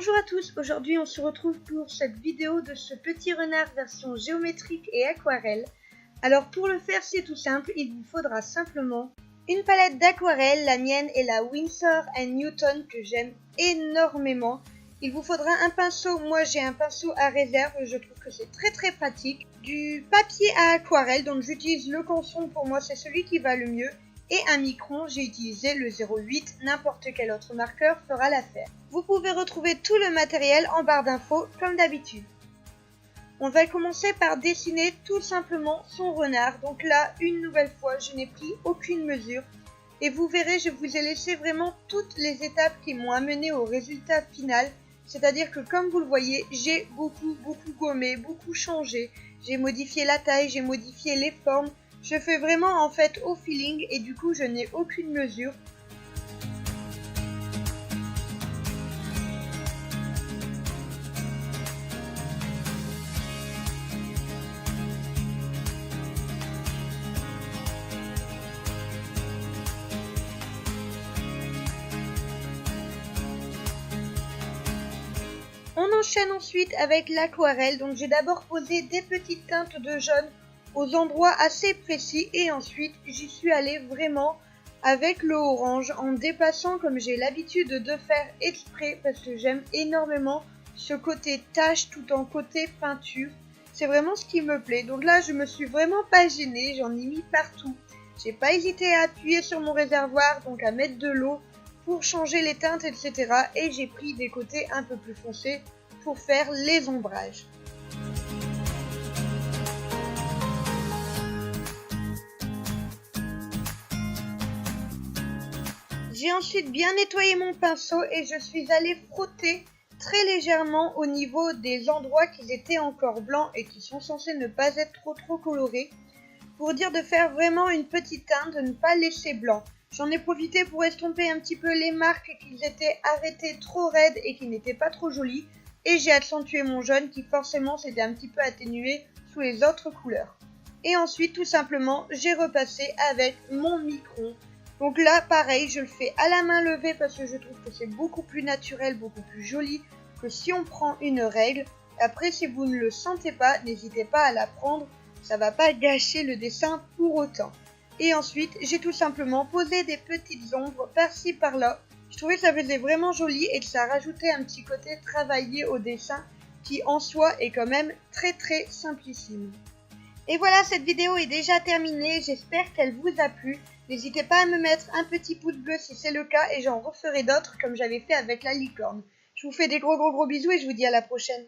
Bonjour à tous, aujourd'hui on se retrouve pour cette vidéo de ce petit renard version géométrique et aquarelle. Alors pour le faire c'est tout simple, il vous faudra simplement une palette d'aquarelle, la mienne est la Winsor & Newton que j'aime énormément. Il vous faudra un pinceau, moi j'ai un pinceau à réserve, je trouve que c'est très pratique. Du papier à aquarelle, donc j'utilise le Canson, pour moi c'est celui qui va le mieux. Et un micron, j'ai utilisé le 08, n'importe quel autre marqueur fera l'affaire. Vous pouvez retrouver tout le matériel en barre d'infos comme d'habitude. On va commencer par dessiner tout simplement son renard. Donc là, une nouvelle fois, je n'ai pris aucune mesure. Et vous verrez, je vous ai laissé vraiment toutes les étapes qui m'ont amené au résultat final. C'est-à-dire que comme vous le voyez, j'ai beaucoup gommé, beaucoup changé. J'ai modifié la taille, j'ai modifié les formes. Je fais vraiment en fait au feeling et du coup je n'ai aucune mesure. On enchaîne ensuite avec l'aquarelle, donc j'ai d'abord posé des petites teintes de jaune aux endroits assez précis et ensuite j'y suis allée vraiment avec le orange en dépassant comme j'ai l'habitude de faire exprès parce que j'aime énormément ce côté tache tout en côté peinture. C'est vraiment ce qui me plaît. Donc là je me suis vraiment pas gênée, j'en ai mis partout. J'ai pas hésité à appuyer sur mon réservoir, donc à mettre de l'eau pour changer les teintes etc. Et j'ai pris des côtés un peu plus foncés pour faire les ombrages. J'ai ensuite bien nettoyé mon pinceau et je suis allée frotter très légèrement au niveau des endroits qui étaient encore blancs et qui sont censés ne pas être trop colorés, pour dire de faire vraiment une petite teinte, de ne pas laisser blanc. J'en ai profité pour estomper un petit peu les marques qui étaient arrêtées trop raides et qui n'étaient pas trop jolies, et j'ai accentué mon jaune qui forcément s'était un petit peu atténué sous les autres couleurs. Et ensuite tout simplement j'ai repassé avec mon micron. Donc là, pareil, je le fais à la main levée parce que je trouve que c'est beaucoup plus naturel, beaucoup plus joli que si on prend une règle. Après, si vous ne le sentez pas, n'hésitez pas à la prendre, ça va pas gâcher le dessin pour autant. Et ensuite, j'ai tout simplement posé des petites ombres par-ci par-là. Je trouvais que ça faisait vraiment joli et que ça rajoutait un petit côté travaillé au dessin qui en soi est quand même très simplissime. Et voilà, cette vidéo est déjà terminée, j'espère qu'elle vous a plu. N'hésitez pas à me mettre un petit pouce bleu si c'est le cas et j'en referai d'autres comme j'avais fait avec la licorne. Je vous fais des gros bisous et je vous dis à la prochaine.